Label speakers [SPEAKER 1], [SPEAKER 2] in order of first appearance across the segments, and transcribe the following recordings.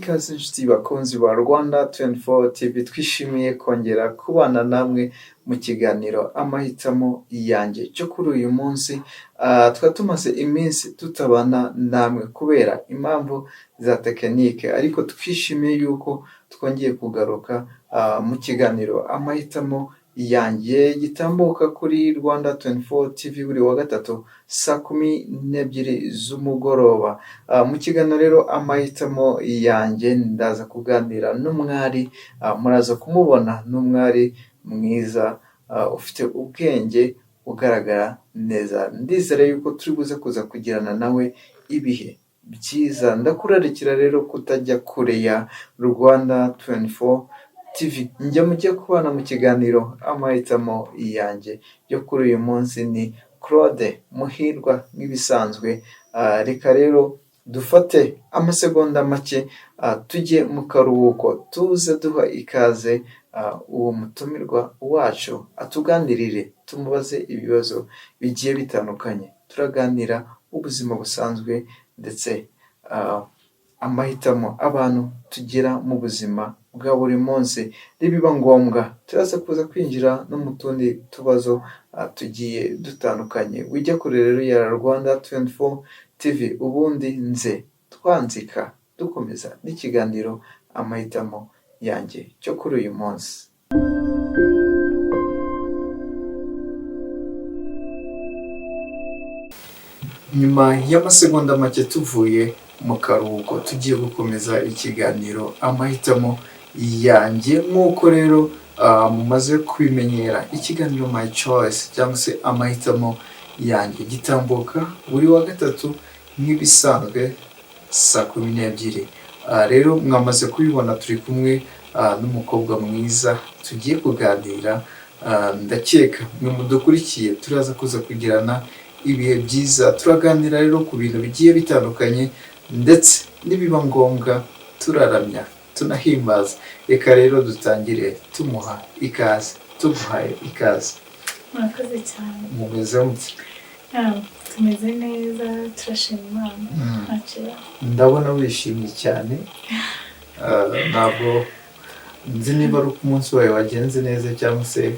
[SPEAKER 1] ikaze inshuti bakunzi ba Rwanda 24 TV, twishimiye kongera kubana namwe mu kiganiro amahitamo yanjye cyo kuri uyu munsi. Twa tumaze iminsi tutabana namwe kubera impamvu za tekinike, ariko twishimiye yuko twongeye kugaruka mu kiganiro amahitamo yanjye gitambuka kuri Rwanda 24 TV buri wa gatatu saa 12 z'umugoroba. Mu kiganiro rero amahitamo yanjye ndaza kuganira n'umwari, muraza kumubona n'umwari mwiza, ufite ubwenge, ugaragara neza. Ndizera yuko turi buze kuza kugirana nawe ibihe byiza. Ndakurarikira rero kutajya kure ya Rwanda 24 TV. Njya mujye kubana mu kiganiro amahitamo yanjye yo kuri uyu munsi ni Claude Muhirwa nk'ibisanzwe. Reka rero dufate amasegonda make tujye mu karuhuko, tuze duha ikaze uwo mutumirwa wacu atuganirire, tumubaze ibibazo bigiye bitandukanye. Turaganira ubuzima busanzwe ndetse amahitamo abantu tugira mu buzima bwa buri munsi. Nibiba ngombwa turaza kuza kwinjira no mu tundi tubazo tugiye dutandukanye. Wijya kure rero ya Rwanda 24 TV, ubundi nze twanzika dukomeza n'ikiganiro amahitamo yanjye cyo kuri uyu munsi. Nyuma y'amasegonda make tuvuye mu karuhuko, tugiye gukomeza ikiganiro amahitamo yanjye. Nk'uko rero mumaze kubimenyera, ikiganiro My Choice cyangwa se amahitamo yanjye gitambuka buri wa gatatu nk'ibisanzwe saa 12. Rero mwamaze kubibona turi kumwe n'umukobwa mwiza tugiye kuganira. Ndakeka mwe mudukurikiye turaza kuza kugirana ibihe byiza. Turaganira rero ku bintu bigiye bitandukanye ndetse nibiba ngombwa turaramya, tunahimbaza. Reka rero dutangire tumuha ikaze, tuguhaye ikaze.
[SPEAKER 2] Murakoze cyane.
[SPEAKER 1] Mumeze mute?
[SPEAKER 2] Tumeze neza, turashima Imana.
[SPEAKER 1] Ndabona wishimye cyane. Ntabwo nzi niba ari uko umunsi wawe wagenze neza cyangwa se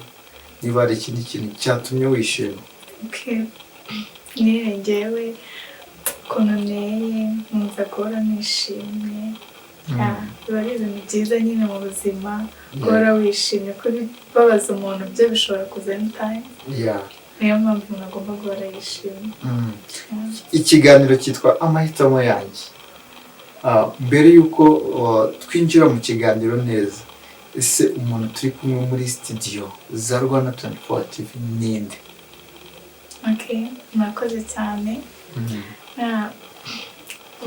[SPEAKER 1] niba hari ikindi kintu cyatumye wishima.
[SPEAKER 2] Njyewe ukuntu nteye nkumva guhora nishimye. Biba ari ibintu byiza nyine mu buzima, guhora wishimye. Kubabaza umuntu byo bishobora kuza anytime. Niyo mpamvu umuntu agomba guhora yishimye.
[SPEAKER 1] Ikiganiro cyitwa amahitamo yanjye. Mbere y'uko twinjira mu kiganiro neza, ese umuntu turi kumwe muri studio za Rwanda 24 TV ninde?
[SPEAKER 2] Murakoze cyane.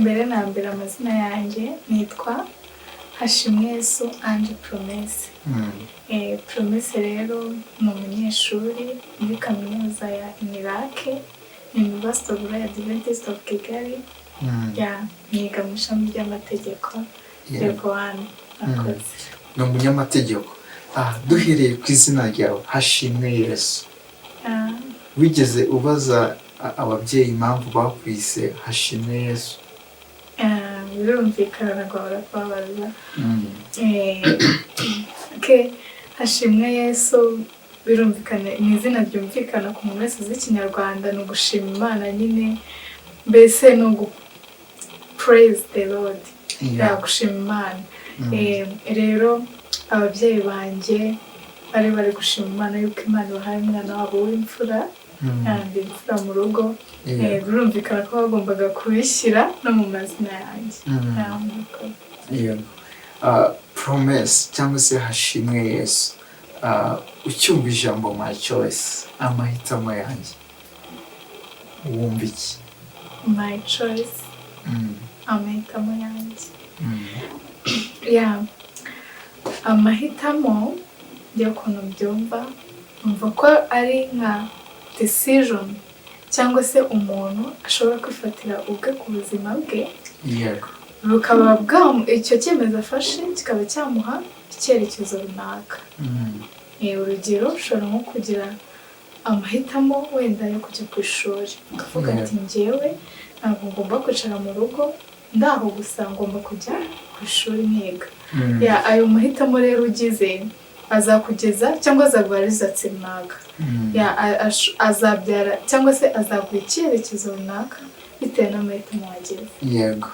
[SPEAKER 2] Mbere na mbere amazina yanjye nitwa Hashimweyesu Ange Promesse. Promesse rero ni umunyeshuri muri kaminuza ya Inirake, University of Adventist of Kigali. Niga mu ishami ry'amategeko rego 1. Murakoze.
[SPEAKER 1] Ni umunyamategeko. Duhereye ku izina ryawe Hashimweyesu, wigeze ubaza ababyeyi impamvu bakwise Hashimweyesu?
[SPEAKER 2] Birumvikana ntabwo barakubabaza. Hashimweyesu birumvikana, ni izina ryumvikana ku muntu wese uzi Ikinyarwanda. Ni ugushima Imana nyine, mbese ni praise the Lord, gushima Imana. Rero ababyeyi banjye bari gushima Imana yuko Imana ibahaye umwana wabo w'imfura, kandi imfura mu rugo. Birumvikana ko bagombaga kubishyira no mu mazina yanjye.
[SPEAKER 1] Promesse cyangwa se Hashimweyesu, ucyumva ijambo My Choice, amahitamo yanjye, wumva iki?
[SPEAKER 2] My choice, amahitamo yanjye. Amahitamo yo ukuntu mbyumva, umva ko ari nka decision cyangwa se umuntu ashobora kwifatira ubwe ku buzima bwe. Bukaba icyo cyemezo afashe kikaba cyamuha icyerekezo runaka. Urugero, ushobora nko kugira amahitamo wenda yo kujya ku ishuri, ukavuga ati njyewe ntabwo ngomba kwicara mu rugo ndaho gusa ngomba kujya ku ishuri nkiga. Ayo mahitamo rero ugize azakugeza cyangwa azaguha risatsi runaka, azabyara cyangwa se azaguha icyerekezo runaka bitewe n'amahitamo wagize.
[SPEAKER 1] Yego.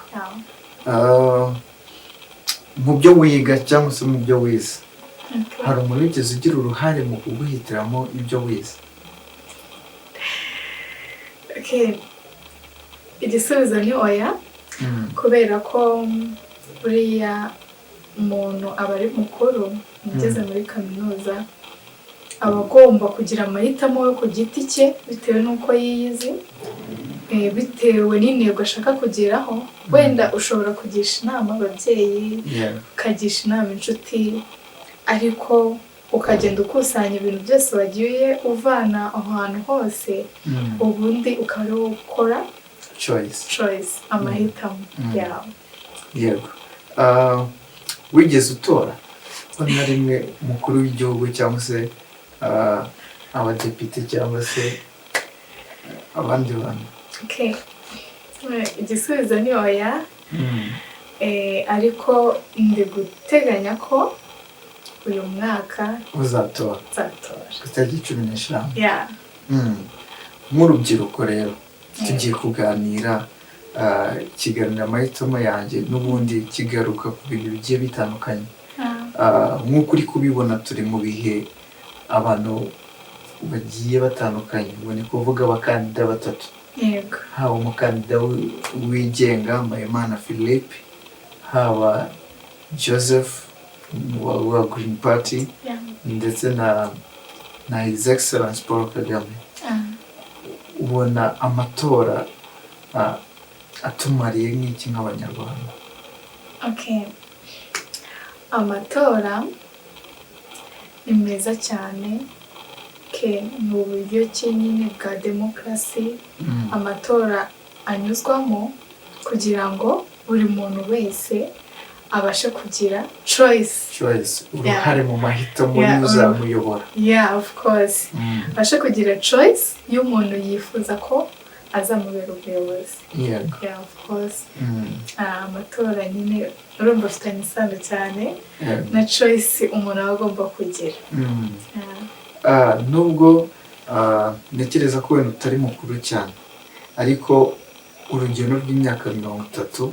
[SPEAKER 1] Mu byo wiga cyangwa se mu byo wize, hari umuntu wigeze ugira uruhare mu kuguhitiramo ibyo wize?
[SPEAKER 2] Igisubizo ni oya, kubera ko buriya umuntu aba ari mukuru ugeze muri kaminuza aba agomba kugira amahitamo yo ku giti cye bitewe n'uko yiyizi, bitewe n'intego ashaka kugeraho. Wenda ushobora kugisha inama ababyeyi, ukagisha inama inshuti, ariko ukagenda ukusanya ibintu byose wagiye uvana aho hantu hose, ubundi ukaba ariwo ukora choice, amahitamo yawe.
[SPEAKER 1] Yego. Wigeze utora ko na rimwe umukuru w'igihugu cyangwa se abadepite cyangwa se abandi bantu?
[SPEAKER 2] Igisubizo ni oya, ariko ndi guteganya ko uyu mwaka
[SPEAKER 1] uzatora ku itariki 15. Nk'urubyiruko rero tugiye kuganira kiganira amahitamo yanjye, n'ubundi kigaruka ku bintu bigiye bitandukanye. Nk'uko uri kubibona turi mu bihe abantu bagiye batandukanye, ubone kuvuga abakandida batatu. Haba umukandida wigenga Mpayimana Philippe, haba Joseph wa Green Party, ndetse na His Excellence Paul Kagame. Ubona amatora atumariye nk'iki nk'abanyarwanda?
[SPEAKER 2] Amatora ni meza cyane, ni uburyo nyine bwa demokarasi amatora anyuzwamo kugira ngo buri muntu wese abashe kugira choice,
[SPEAKER 1] uruhare mu mahitamo y'uzamuyobora.
[SPEAKER 2] Of course, abashe kugira choice y'umuntu yifuza ko azamubera ubuyobozi. Of course. Amatora nyine urumva afitanye isano cyane na choice umuntu aba agomba kugira.
[SPEAKER 1] Nubwo ntekereza ko wenda utari mukuru cyane, ariko urugendo rw'imyaka 30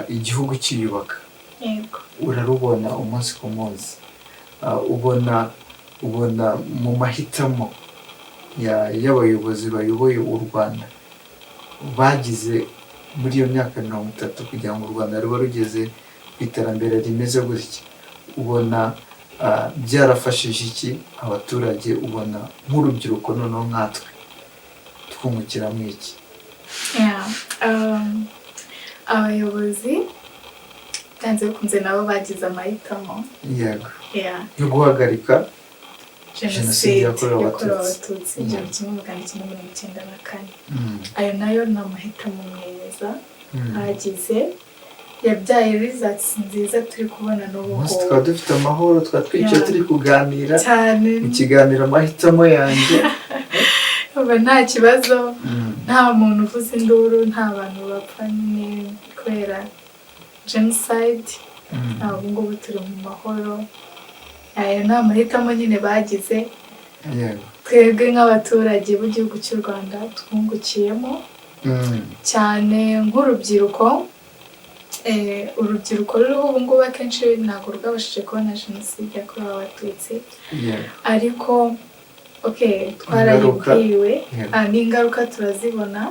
[SPEAKER 1] igihugu cyiyubaka urarubona umunsi ku munsi. Ubona mu mahitamo y'abayobozi bayoboye u Rwanda bagize muri iyo myaka 30 kugira ngo u Rwanda ruba rugeze ku iterambere rimeze gutya, ubona byarafashije iki abaturage? Ubona nk'urubyiruko noneho nkatwe twungukiramo iki?
[SPEAKER 2] Abayobozi byanze bikunze nabo bagize amahitamo
[SPEAKER 1] yo guhagarika
[SPEAKER 2] jenoside yakorewe abatutsi 1994. Ayo nayo ni amahitamo meza bagize, yabyaye results nziza turi kubona n'ubu.
[SPEAKER 1] Twaba dufite amahoro, twatwicaye turi kuganira mu kiganiro amahitamo yanjye.
[SPEAKER 2] Nta kibazo, nta muntu uvuze induru, nta bantu bapfa nyine kubera genocide. Ubu ngubu turi mu mahoro. Aya ni amahitamo nyine bagize, twebwe nk'abaturage b'igihugu cy'u Rwanda twungukiyemo cyane nk'urubyiruko. Urubyiruko ruriho ubu ngubu akenshi ntabwo rwabashije kubona jenoside yakorewe abatutsi, ariko twarayibwiwe n'ingaruka turazibona.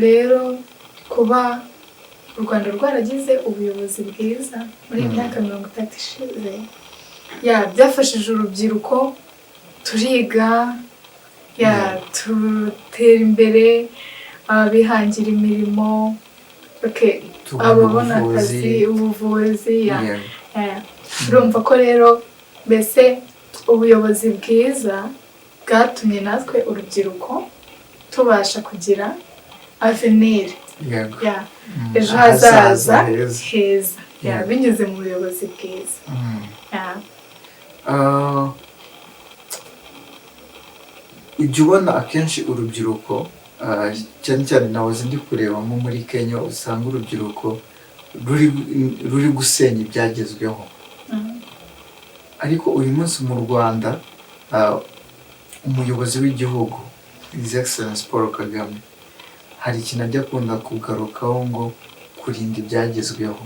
[SPEAKER 2] Rero kuba u Rwanda rwaragize ubuyobozi bwiza muri imyaka 30 ishize, byafashije urubyiruko, turiga, tutera imbere, bihangira imirimo, ababona akazi, ubuvuzi. Urumva ko rero mbese ubuyobozi bwiza bwatumye natwe urubyiruko tubasha kugira avenir, ejo hazaza heza, binyuze mu buyobozi bwiza.
[SPEAKER 1] Ibyo ubona akenshi urubyiruko cyane cyane nahoze ndi kurebamo muri Kenya usanga urubyiruko ruri gusenya ibyagezweho, ariko uyu munsi mu Rwanda umuyobozi w'igihugu His Excellency Paul Kagame hari ikintu ajya akunda kugarukaho ngo kurinda ibyagezweho.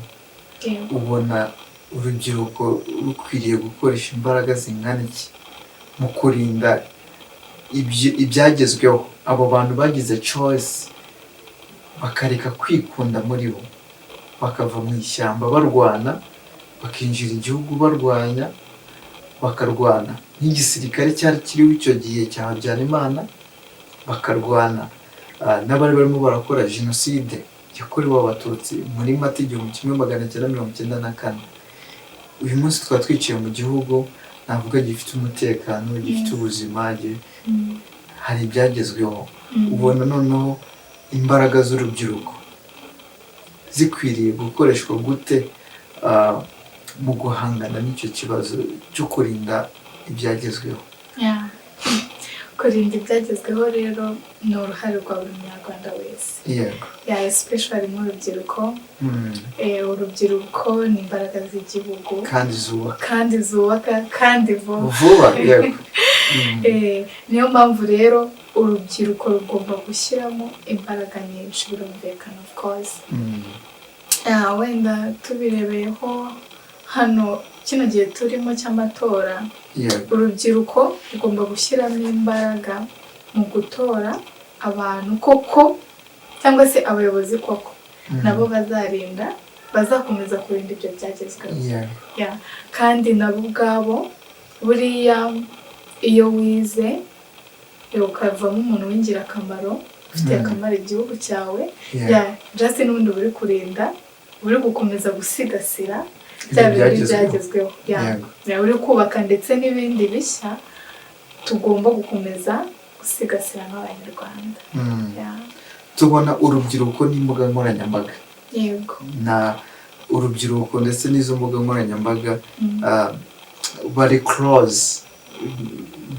[SPEAKER 1] Ubona urubyiruko rukwiriye gukoresha imbaraga zingana iki mu kurinda ibyagezweho? Abo bantu bagize choice bakareka kwikunda muri bo, bakava mu ishyamba barwana, bakinjira igihugu barwanya, bakarwana nk'igisirikare cyari kiriho icyo gihe cya Habyarimana, bakarwana n'abari barimo barakora jenoside yakorewe Abatutsi muri Mata 1994. Uyu munsi twaba twicaye mu gihugu navuga gifite umutekano, gifite ubuzima, hari ibyagezweho. Ubona noneho imbaraga z'urubyiruko zikwiriye gukoreshwa gute mu guhangana n'icyo kibazo cyo kurinda ibyagezweho?
[SPEAKER 2] Kurinda ibyagezweho rero ni uruhare rwa buri munyarwanda wese, especially mu rubyiruko. Urubyiruko ni imbaraga z'igihugu kandi zubaka kandi vuba. Niyo mpamvu rero urubyiruko rugomba gushyiramo imbaraga nyinshi, birumvikana of course. Wenda tubirebeyeho hano kino gihe turimo cy'amatora, urubyiruko rugomba gushyiramo imbaraga mu gutora abantu koko, cyangwa se abayobozi koko nabo bazakomeza kurinda ibyo byagezweho. Kandi nabo ubwabo buriya iyo wize ukavamo umuntu w'ingirakamaro ufitiye akamaro igihugu cyawe, just n'ubundi uri kurinda, uri gukomeza gusigasira bya bintu byagezweho, uri kubaka ndetse n'ibindi bishya tugomba gukomeza gusigasira nk'abanyarwanda.
[SPEAKER 1] Tubona urubyiruko n'imbuga nkoranyambaga, na urubyiruko ndetse n'izo mbuga nkoranyambaga bari close,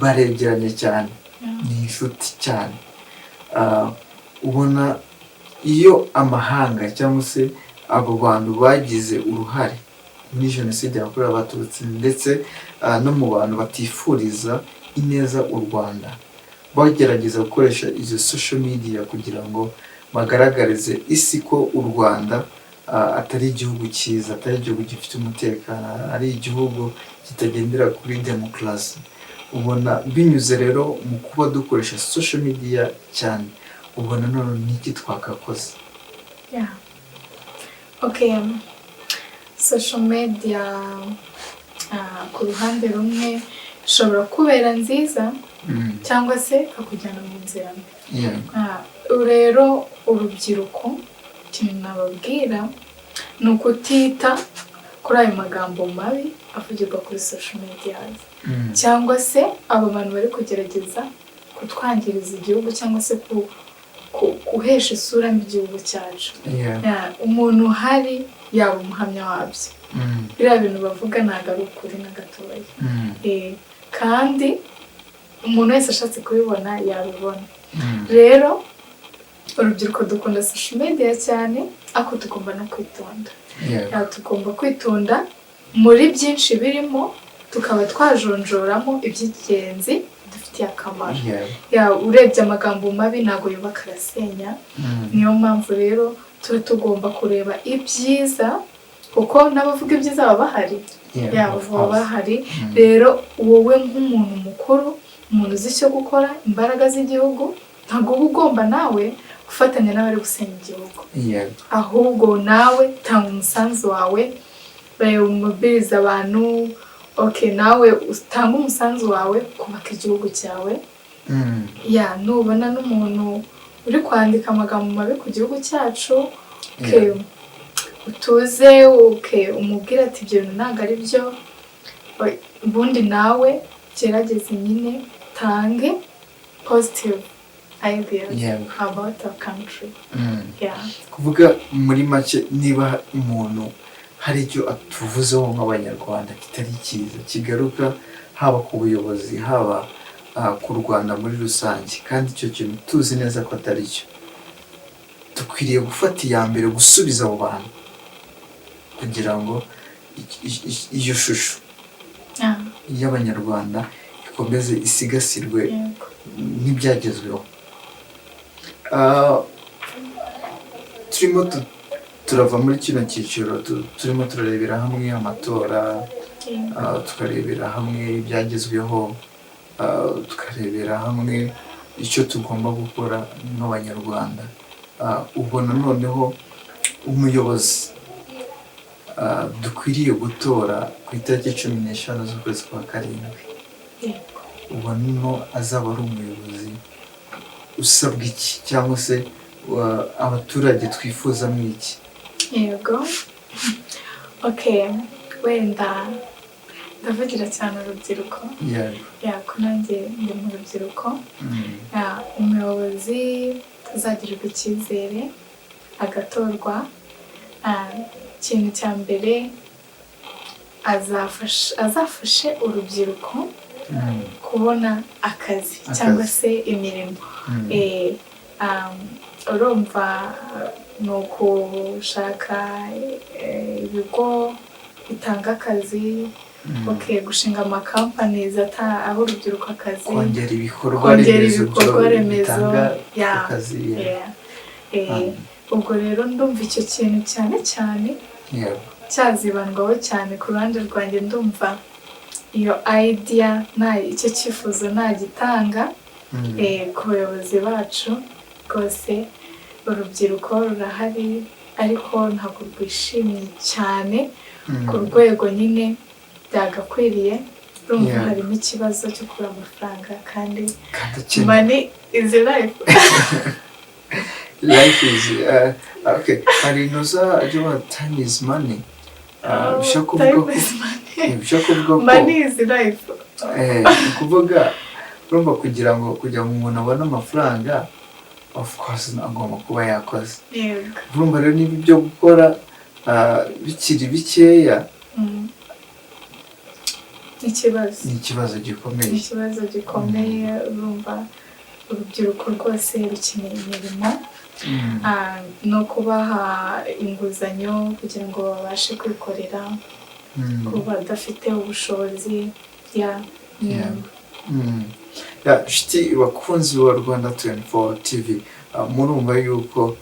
[SPEAKER 1] baregeranye cyane, ni inshuti cyane. Ubona iyo amahanga cyangwa se abo bantu bagize uruhare muri jenoside yakorewe Abatutsi ndetse no mu bantu batifuriza ineza u Rwanda, bagerageza gukoresha izo social media kugira ngo bagaragarize isi ko u Rwanda atari igihugu cyiza, atari igihugu gifite umutekano, ari igihugu kitagendera kuri demokarasi. Ubona binyuze rero mu kuba dukoresha social media cyane, ubona none n'iki twakakoze?
[SPEAKER 2] Social media ku ruhande rumwe ishobora kubera nziza cyangwa se ikakujyana mu nzira mbi. Rero urubyiruko ikintu nababwira ni ukutita kuri ayo magambo mabi avugirwa kuri social media, cyangwa se abo bantu bari kugerageza kutwangiriza igihugu cyangwa se guhesha isura mbi igihugu cyacu. Umuntu uhari yaba umuhamya wabyo, biriya bintu bavuga ntabwo ari ukuri na gatoya. Kandi umuntu wese ashatse kubibona yabibona. Rero urubyiruko dukunda social media cyane, ariko tugomba no kwitonda. Tugomba kwitonda muri byinshi birimo, tukaba twajonjoramo iby'ingenzi dufitiye akamaro. Urebye amagambo mabi ntabwo yubaka, arasenya. Niyo mpamvu rero tuba tugomba kureba ibyiza, kuko n'abavuga ibyiza baba bahari. Baba bahari. Rero wowe nk'umuntu mukuru, umuntu uzi icyo gukora, imbaraga z'igihugu, ntabwo uba ugomba nawe gufatanya n'abari gusenya igihugu, ahubwo nawe tanga umusanzu wawe, umubwiriza abantu, nawe utanga umusanzu wawe kubaka igihugu cyawe. Nubona n'umuntu uri kwandika amagambo mabi ku gihugu cyacu, utuze umubwira ati ibyo bintu ntabwo ari byo, ubundi nawe gerageza nyine tange positive ideas about our country.
[SPEAKER 1] Kuvuga muri make, niba umuntu hari icyo atuvuzeho nk'abanyarwanda kitari cyiza, kigaruka haba ku buyobozi, haba ku Rwanda muri rusange, kandi icyo kintu tuzi neza ko atari cyo. Dukwiriye gufata iya mbere gusubiza abo bantu kugira ngo iyo shusho y'Abanyarwanda ikomeze isigasirwe nk'ibyagezweho. Turimo turava muri kino cyiciro, turimo turarebera hamwe amatora, tukarebera hamwe ibyagezweho, tukarebera hamwe icyo tugomba gukora nk'Abanyarwanda. Ubona noneho umuyobozi dukwiriye gutora ku itariki 15 z'ukwezi kwa karindwi, ubona azaba ari umuyobozi usabwa iki, cyangwa se abaturage twifuzamo iki?
[SPEAKER 2] Yego, okay, wenda ndavugira cyane urubyiruko. Yego, nanjye ndi mu rubyiruko. Umuyobozi tuzagirirwa icyizere agatorwa, ikintu cya mbere azafashe urubyiruko kubona akazi cyangwa se imirimo. Urumva ni ukushaka ibigo bitanga akazi, gushinga amakampani aho urubyiruko akazi,
[SPEAKER 1] kongera ibikorwa remezo akazi.
[SPEAKER 2] Ubwo rero ndumva icyo kintu cyane cyane cyazibandwaho cyane ku ruhande rwanjye. Ndumva iyo idea icyo cyifuzo nagitanga ku bayobozi bacu. Rwose urubyiruko rurahari ariko ntabwo rwishimye cyane ku rwego nyine byagakwiriye. Urumva harimo ikibazo cyo kubura amafaranga, kandi money is life.
[SPEAKER 1] Life is okay. Hari inoza ajo time is money. Bishaka kuvuga ko
[SPEAKER 2] money is life.
[SPEAKER 1] Kuvuga urumva kugira ngo umuntu abone amafaranga, of course agomba kuba yakoze. Urumva rero niba ibyo gukora bikiri bikeya, ni ikibazo gikomeye. Urumva urubyiruko rwose rukeneye imirimo, no kubaha inguzanyo kugira ngo babashe kwikorera, kuba badafite ubushobozi. Shiti bakunzi wa Rwanda 24 TV, murumva yuko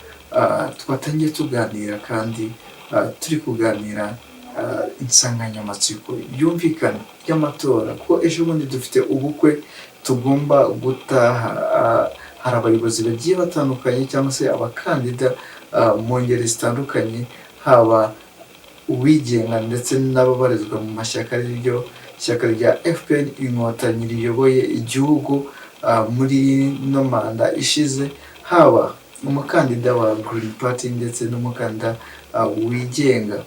[SPEAKER 1] twatangiye tuganira, kandi turi kuganira insanganyamatsiko yumvikana y'amatora, ko ejo bundi dufite ubukwe tugomba gutaha. Hari abayobozi bagiye batandukanye cyangwa se abakandida mu ngeri zitandukanye, haba uwigenga ndetse n'ababarizwa mu mashyaka, ariryo ishyaka rya FPR Inkotanyi riyoboye igihugu muri no manda ishize, haba umukandida wa Green Party ndetse n'umukandida wigenga.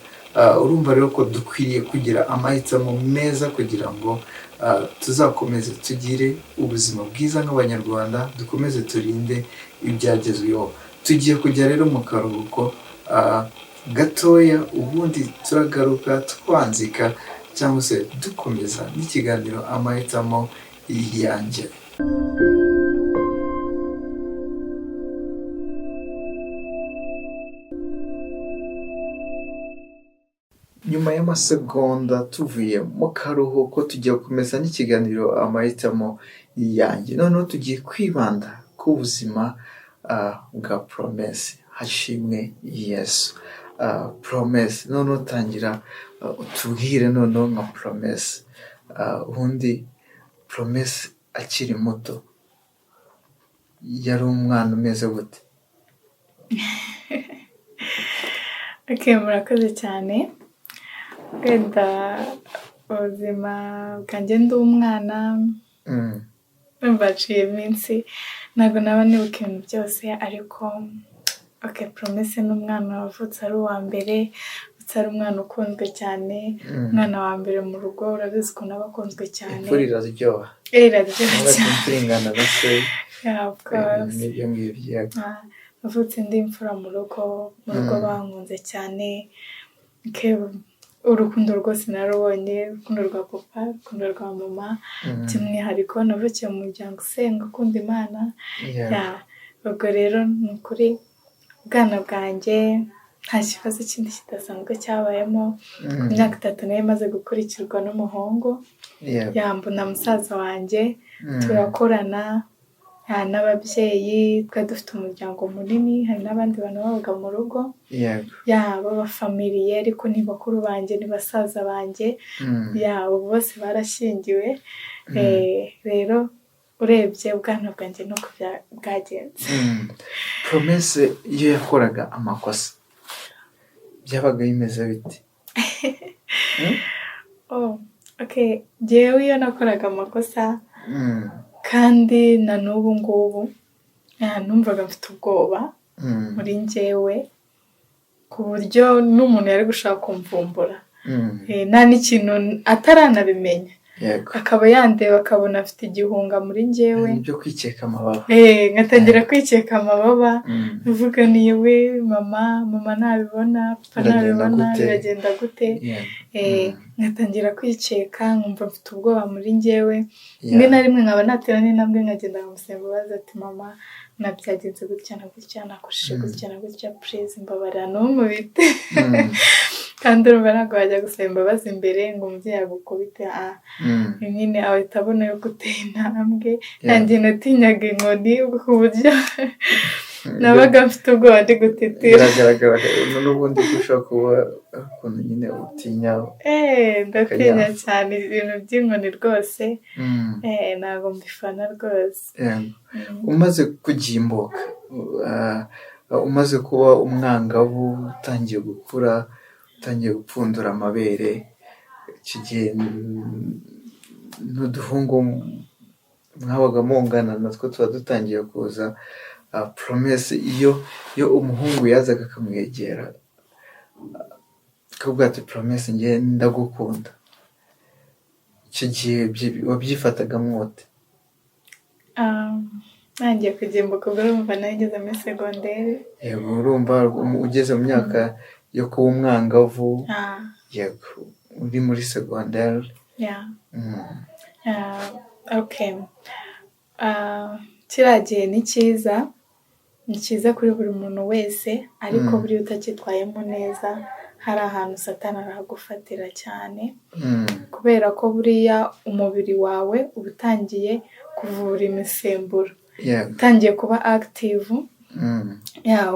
[SPEAKER 1] Urumva rero ko dukwiriye kugira amahitamo meza kugira ngo tuzakomeze tugire ubuzima bwiza nk'Abanyarwanda, dukomeze turinde ibyagezweho. Tugiye kujya rero mu karuhuko gatoya, ubundi turagaruka twanzika cyangwa se dukomeza n'ikiganiro amahitamo yanjye. Nyuma y'amasegonda tuvuye mu karuhuko, tugiye gukomeza n'ikiganiro amahitamo yanjye. Noneho tugiye kwibanda ku buzima bwa Promesse. Hashimwe Yesu. Promesse, noneho tangira utubwire noneho nka Promesse, ubundi Promesse akiri muto yari umwana umeze gute?
[SPEAKER 2] Murakoze cyane. Wenda ubuzima bwanjye ndi umwana, mbaciye iminsi ntabwo naba nibuka ibintu byose, ariko Promesse ni umwana wavutse ari uwa mbere, ari umwana ukunzwe cyane, umwana wa mbere mu rugo. Urabizi ko naba akunzwe cyane.
[SPEAKER 1] Imfura iraryoha.
[SPEAKER 2] Iraryoha cyane.
[SPEAKER 1] Imfura na se.
[SPEAKER 2] Nibyo ngibyo. Navutse ndi imfura mu rugo bankunze cyane. urukundo rwose narubonye, urukundo rwa papa, urukundo rwa mama, by'umwihariko navukiye mu muryango usenga ukunda Imana. Ubwo rero ni ukuri ubwana bwanjye nta kibazo kindi kidasanzwe cyabayemo. Ku myaka 3 nayo maze gukurikirwa n'umuhungu, mbona musaza wanjye turakorana n'ababyeyi, twari dufite umuryango munini, hari n'abandi bantu babaga mu rugo b'abafamiliye, ariko ni bakuru banjye, ni basaza banjye, bose barashyingiwe. Rero urebye ubwana bwanjye nuko bwagenze.
[SPEAKER 1] Promesse iyo yakoraga amakosa byabaga bimeze bite?
[SPEAKER 2] Njyewe iyo nakoraga amakosa kandi na n'ubu ngubu numvaga mfite ubwoba muri njyewe, ku buryo n'umuntu yari gushaka kumvumbura nta n'ikintu ataranabimenya, akaba yandeba akabona afite igihunga muri njyewe
[SPEAKER 1] byo kwikeka amababa.
[SPEAKER 2] Ngatangira kwikeka amababa, uvuga niwe mama nabibona, papa nabibona, biragenda gute? Ngatangira kwikeka, nkumva mfite ubwoba muri njyewe. Rimwe na rimwe nkaba natera n'intambwe nkagenda nkamusaba imbabazi, ati mama nabyagenze gutya na gutya, nakoresheje gutya na gutya, please mbabarira ntumubite. Kandi urumva ntabwo wajya gusaba imbabazi imbere ngo umubyeyi agukubite. Nyine ahita abona yo gutera intambwe. Nanjye natinyaga inkoni ku buryo nabaga mfite ubwoba ndi gutitira.
[SPEAKER 1] Biragaragara n'ubundi ushobora kuba ukuntu nyine utinya.
[SPEAKER 2] Ndatinya cyane ibintu by'inkoni rwose, ntabwo mbifana rwose.
[SPEAKER 1] Umaze kugimbuka, umaze kuba umwangavu, utangiye gukura, utangiye gupfundura amabere, iki gihe n'uduhungu mwabaga mungana natwo tuba dutangiye kuza. Promesse iyo umuhungu yazaga akamwegera akavuga ati Promesse njye ndagukunda, icyo gihe wabyifataga mwote?
[SPEAKER 2] Nangiye kugimbuka, ubwo urumva nageze muri segonderi.
[SPEAKER 1] Yego, urumva ugeze mu myaka yo kuba umwangavu. Yego, uri muri segonderi.
[SPEAKER 2] Kiriya gihe ni cyiza kuri buri muntu wese, ariko buriya utacyitwayemo neza hari ahantu Satani aragufatira cyane, kubera ko buriya umubiri wawe uba utangiye kuvura imisemburo, utangiye kuba active,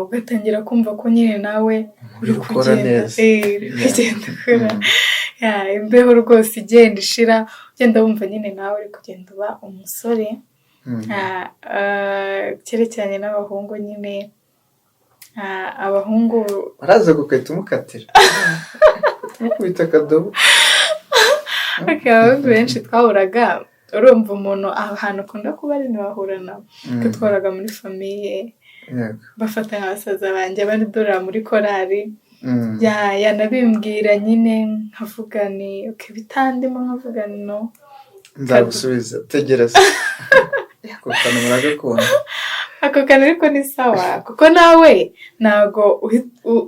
[SPEAKER 2] ugatangira kumva ko nyine nawe uri kugenda ukora, imbeho rwose igenda ishira, ugenda wumva nyine nawe uri kugenda uba umusore. Cyerekeranye n'abahungu nyine, abahungu
[SPEAKER 1] baraza gukata umukatira tumukubita akadobo.
[SPEAKER 2] Abahungu benshi twahuraga, urumva umuntu ahantu akunda kuba ari ntibahura nabo, ko twahoraga muri famiye, bafata nk'abasaza banjye badorera muri korari, yanabimbwira nyine nkavuga ni bitandimo, nkavuga no
[SPEAKER 1] nzagusubiza, tegereza. Ako kantu muragakunda.
[SPEAKER 2] Ako kantu ariko ni sawa, kuko nawe ntago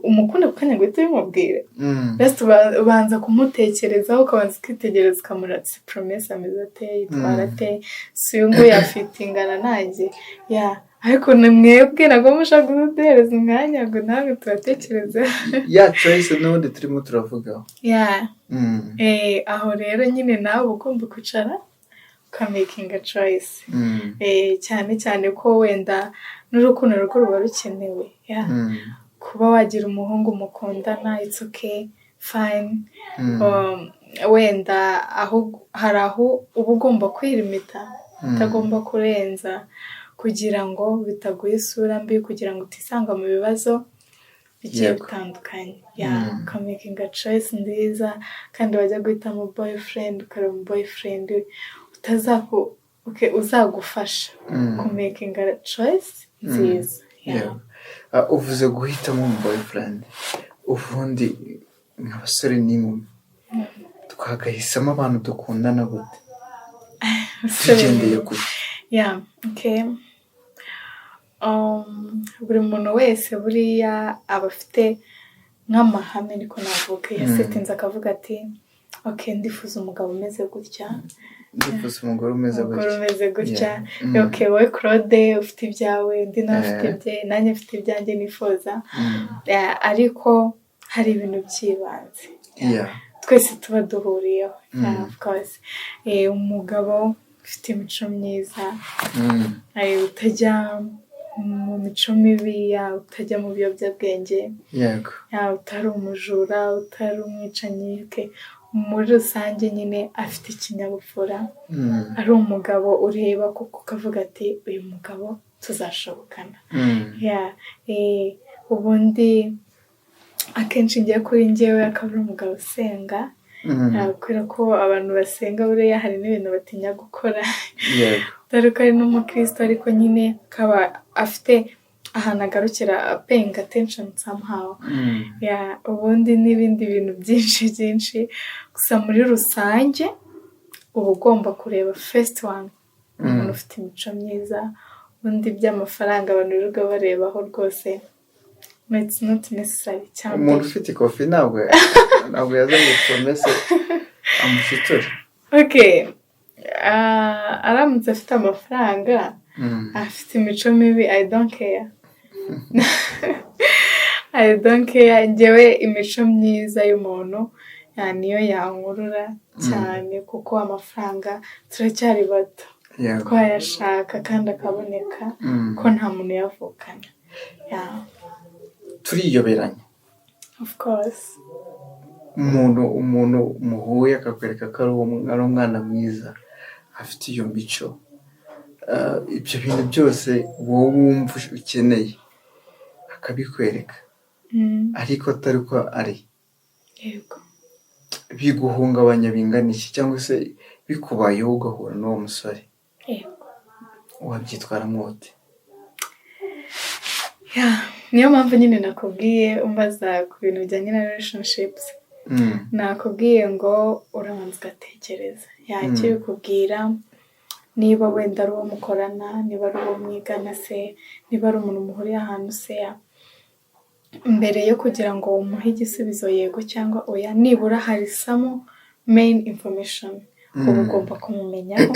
[SPEAKER 2] umukunda ku kanya ngo uhite ubimubwire. Best ubanza kumutekerezaho, ukabanza ukitegereza, ukamuratsa Promesse ameze ate, yitwara ate, si uyu nguyu afite ingana nanjye. Ariko mwebwe ntabwo mushaka kuduhereza umwanya ngo nawe tubatekereze.
[SPEAKER 1] Choice n'ubundi turimo turavugaho.
[SPEAKER 2] Aho rero nyine nawe uba ugomba kwicara ukamakinga choice. Cyane cyane ko wenda n'urukundo rwo ruba rukenewe. Kuba wagira umuhungu mukundana, it's okay, fine. Wenda hari aho uba ugomba kwirimita, utagomba kurenza, kugira ngo bitaguha isura mbi, kugira ngo utisanga mu bibazo bigiye bitandukanye. Ukamakinga choice nziza, kandi wajya guhitamo boyfriend, ukareba boyfriend uzagufasha kumakinga choice nziza.
[SPEAKER 1] Uvuze guhitamo mu boyfriend, ubundi nk'abasore n'inkumi twagahisamo abantu dukundana gute, tugendeye gute?
[SPEAKER 2] Buri muntu wese buriya aba afite nk'amahame niko navuga yasetinze akavuga ati okay ndifuza umugabo umeze gutya,
[SPEAKER 1] ndifuza umugore umeze
[SPEAKER 2] gutya okay wowe Claude ufite ibyawe undi nawe ufite ibye nanjye mfite ibyanjye nifuza ariko hari ibintu by'ibanze twese tuba duhuriyeho of course umugabo ufite imico myiza utajya mu mico mibi utajya mu biyobyabwenge utari umujura utari umwicanyi muri rusange nyine afite ikinyabupfura ari umugabo ureba kuko ukavuga ati uyu mugabo tuzashobokana ubundi akenshi ngiye kuri njyewe akaba ari umugabo usenga kubera ko abantu basenga buriya hari n'ibintu batinya gukora dore ko ari n'umukristo ariko nyine akaba afite ahantu agarukira paying attention somehow ubundi n'ibindi bintu byinshi gusa muri rusange uba ugomba kureba first one umuntu ufite imico myiza ubundi by'amafaranga abantu birirwa barebaho rwose it's not necessary cyane
[SPEAKER 1] umuntu ufite ikofi ntabwo yazanye promesse amushitura
[SPEAKER 2] aramutse afite amafaranga afite imico mibi I don't care njyewe imico myiza y'umuntu niyo yankurura cyane kuko amafaranga turacyari bato twayashaka kandi akaboneka ko nta muntu yavukana
[SPEAKER 1] turiyoberanya
[SPEAKER 2] of course
[SPEAKER 1] umuntu muhuye akakwereka ko ari umwana mwiza afite iyo mico ibyo bintu byose wowe wumva ukeneye akabikwereka ariko atari ko ari biguhungabanya bingana iki cyangwa se bikubayeho ugahura n'uwo musore wabyitwara mwote
[SPEAKER 2] niyo mpamvu nyine nakubwiye umbaza ku bintu bijyanye na relationships nakubwiye ngo urabanza ugatekereza yakibikubwira niba wenda ari uwo mukorana niba ari uwo mwigana se niba ari umuntu muhuriye ahantu se mbere yo kugira ngo umuhe igisubizo yego cyangwa oya nibura hari some main information uba ugomba kumumenyaho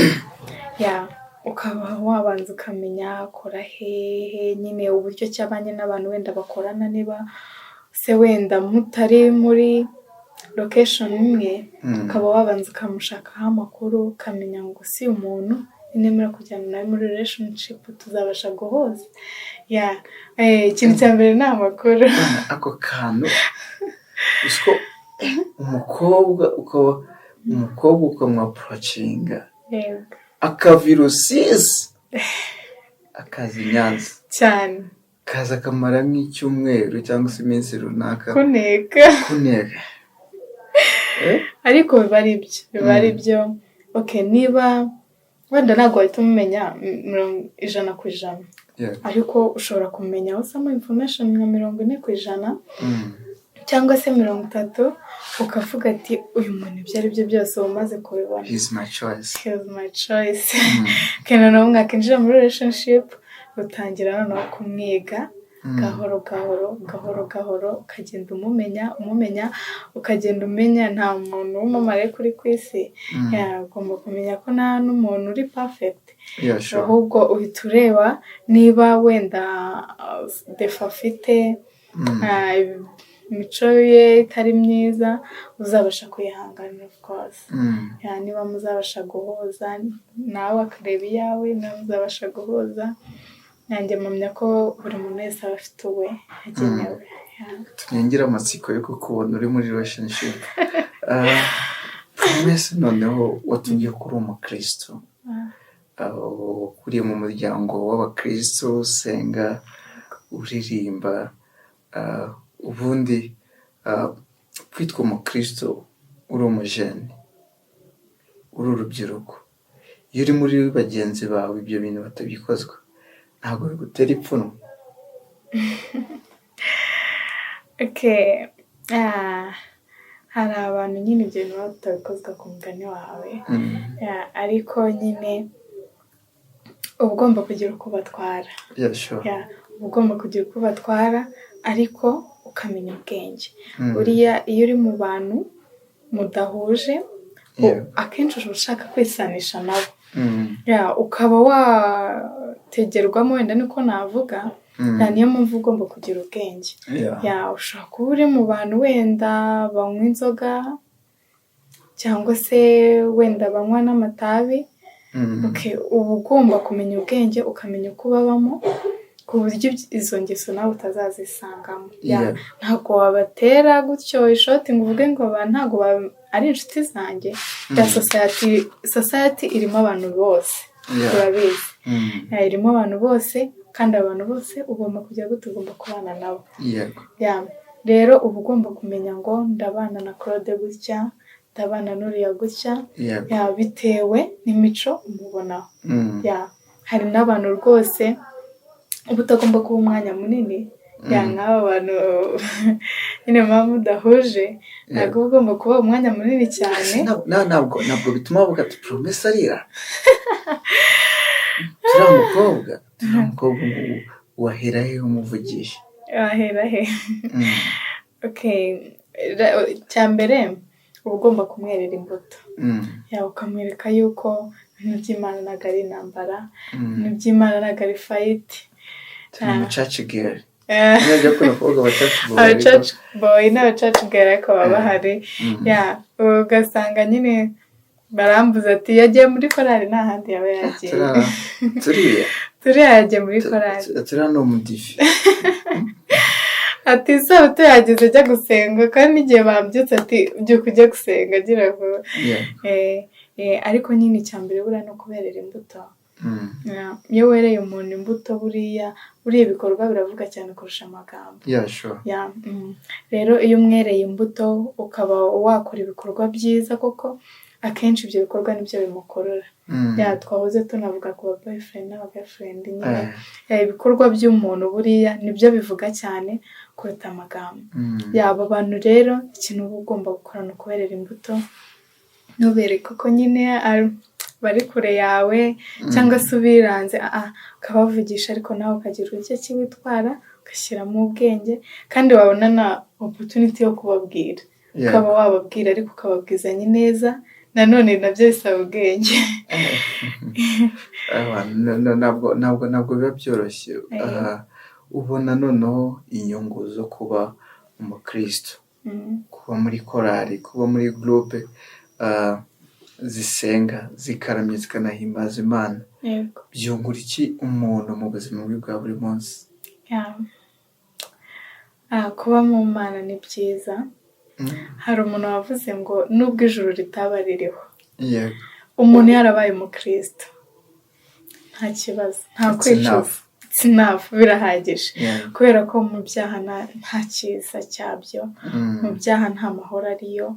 [SPEAKER 2] ukaba wabanza ukamenya akora hehe nyine uburyo cyabanye n'abantu wenda bakorana niba se wenda mutari muri location imwe ukaba wabanza ukamushakaho amakuru ukamenya ngo si umuntu nemera kujyana nawe muri relationship tuzabasha guhuza ikintu cya mbere ni amakuru
[SPEAKER 1] ako kantu usko umukobwa ukamwaprocinga akavirusisi akaza Nyanza
[SPEAKER 2] cyane
[SPEAKER 1] kaza akamara nk'icyumweru cyangwa se iminsi runaka
[SPEAKER 2] kuneka ariko biba ari byo okay niba wenda ntabwo wahita umumenya 100%, ariko ushobora kumenyaho some information nka 40% cyangwa se 30 ukavuga ati uyu muntu ibyo ari byo byose umaze kubibona
[SPEAKER 1] he's my choice
[SPEAKER 2] kana no mwakinjira muri relationship utangira noneho kumwiga gahoro ukagenda umumenya ukagenda umenya nta muntu w'umumare kuri kwisi ugomba kumenya ko nta n'umuntu uri perfect ahubwo uhita ureba niba wenda defa afite imico ye itari myiza uzabasha kuyihanganira of course niba muzabasha guhuza nawe akareba iyawe nawe muzabasha guhuza nanjye mpamya ko buri muntu wese aba afite uwe agenewe
[SPEAKER 1] tunyengera amatsiko yo kukubona uri muri relationship mwese noneho watubwiye ko uri umukristo ukuriye mu muryango w'abakristo usenga uririmba ubundi kwitwa umukristo uri umujene uri urubyiruko iyo uri muri bagenzi bawe ibyo bintu batabikozwa ntabwo bigutera ipfunwe
[SPEAKER 2] hari abantu nyine ibyo bintu batabikozwa ku mugani wawe ariko nyine uba ugomba kugira uko batwara uba ugomba kugira uko batwara ariko ukamenya ubwenge. Uriya iyo uri mu bantu mudahuje akenshi uba ushaka kwisanisha nabo, ukaba wategerwamo, wenda niko navuga. Niyo mpamvu ugomba kugira ubwenge. Ushobora kuba uri mu bantu wenda banywa inzoga cyangwa se wenda banywa n'amatabi, uba ugomba kumenya ubwenge, ukamenya uko babamo, ku buryo izo ngeso nawe utazazisangamo. Ntabwo wabatera gutyo ishoti ngo uvuge ngo aba ntabwo ari inshuti zanjye. Society irimo abantu bose, turabizi. Irimo abantu bose, kandi abantu bose ugomba kujya ugomba kubana nabo. Rero uba ugomba kumenya ngo ndabana na Claude gutya, ndabana n'uriya gutya, bitewe n'imico umubonaho. Hari n'abantu rwose uba utagomba kuba umwanya munini, nk'aba bantu nyine muba mudahuje, ntabwo uba ugomba kuba umwanya munini cyane.
[SPEAKER 1] Ntabwo bituma bavuga ati Promesse arira. turiya mukobwa wahera he umuvugisha?
[SPEAKER 2] Wahera he? Cya mbere uba ugomba kumwerera imbuto, ukamwereka yuko ibintu by'Imana ntabwo ari intambara, ibintu by'Imana ntabwo ari fayiti.
[SPEAKER 1] Turi mu church girl.
[SPEAKER 2] Church boy n'abacaci girl ariko baba bahari. Ugasanga nyine barambuza ati yagiye muri korali, nta handi yaba yagiye. Turiya yagiye muri korali.
[SPEAKER 1] Turiya ni umudive.
[SPEAKER 2] Ati isabato yageze ajya gusenga, kandi n'igihe babyutse ati byuka ujye gusenga agira vuba. Ariko nyine icya mbere buriya ni ukuberera imbuto. Iyo wereye umuntu imbuto buriya ibikorwa biravuga cyane kurusha amagambo. Rero iyo umwereye imbuto ukaba wakora ibikorwa byiza, koko akenshi ibyo bikorwa nibyo bimukorora. Twahoze tunavuga ku ba boyfriend n'aba girlfriend, nyine ibikorwa by'umuntu buriya nibyo bivuga cyane kuruta amagambo. Abo bantu rero ikintu uba ugomba gukora ni ukuberera imbuto, ntubereke ko nyine bari kure yawe cyangwa se ubiranze, ukabavugisha, ariko nawe ukagira uburyo ki witwara, ugashyiramo ubwenge, kandi wabona na opportunity yo kubabwira, ukaba wababwira ariko ukababwizanya neza, nanone nabyo bisaba ubwenge.
[SPEAKER 1] Ntabwo biba byoroshye. Ubona noneho inyungu zo kuba umukristo, kuba muri korali, kuba muri groupe zisenga, zikaramya, zikanahimbaza Imana, byungura iki umuntu mu buzima bwe bwa buri munsi?
[SPEAKER 2] Kuba mu Mana ni byiza. Hari umuntu wavuze ngo nubwo ijuru ritaba ririho, umuntu yarabaye umukristo nta kibazo, nta kwicuza, birahagije. Kubera ko mu byaha nta cyiza cyabyo, mu byaha nta mahoro ariyo.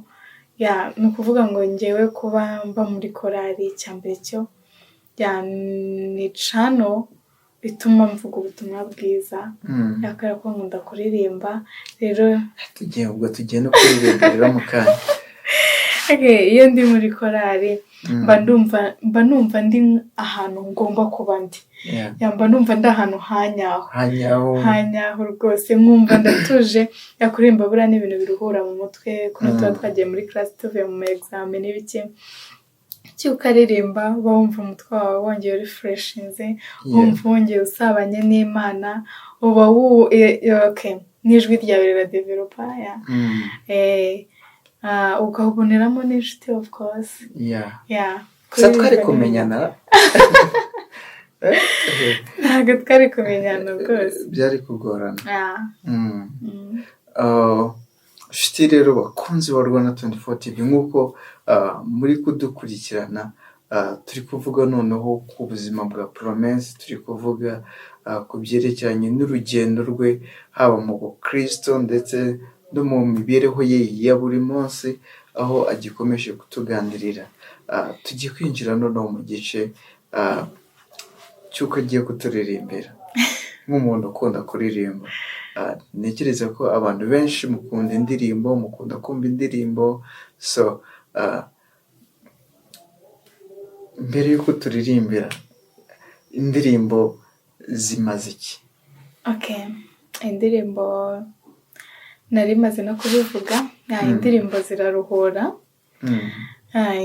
[SPEAKER 2] Ni ukuvuga ngo ngewe kuba mba muri korali, icya mbere cyo ni cano bituma mvuga ubutumwa bwiza, kubera ko nkunda kuririmba. Rero
[SPEAKER 1] tugiye no kuririmba mu kanya.
[SPEAKER 2] Iyo ndi muri korali mba numva ndi ahantu ngomba kuba ndi. Mba numva ndi ahantu hanyaho rwose, nkumva ndatuje. Kuririmba buriya ni ibintu biruhura mu mutwe, kuno tuba twagiye muri class tuvuye mu examen n'ibiki, ukaririmba uba wumva umutwe wawe wongeye refreshinze, wumva wongeye usabanye n'Imana, uba n'ijwi ryawe riradevelopa, ukaboneramo n'inshuti of course.
[SPEAKER 1] Gusa twari kumenyana.
[SPEAKER 2] Ntabwo twari kumenyana rwose,
[SPEAKER 1] byari kugorana. Nshuti rero bakunzi ba Rwanda 24 TV, nk'uko muri kudukurikirana, turi kuvuga noneho ku buzima bwa Promesse, turi kuvuga ku byerekeranye n'urugendo rwe, haba mu bukristo ndetse no mu mibereho ye ya buri munsi, aho agikomeje kutuganirira. Tugiye kwinjira noneho mu gice cy'uko agiye kuturirimbira nk'umuntu ukunda kuririmba. Ntekereza ko abantu benshi mukunda indirimbo, mukunda kumva indirimbo. So mbere y'uko turirimbira, indirimbo zimaze iki?
[SPEAKER 2] Indirimbo nari maze no kubivuga indirimbo ziraruhura.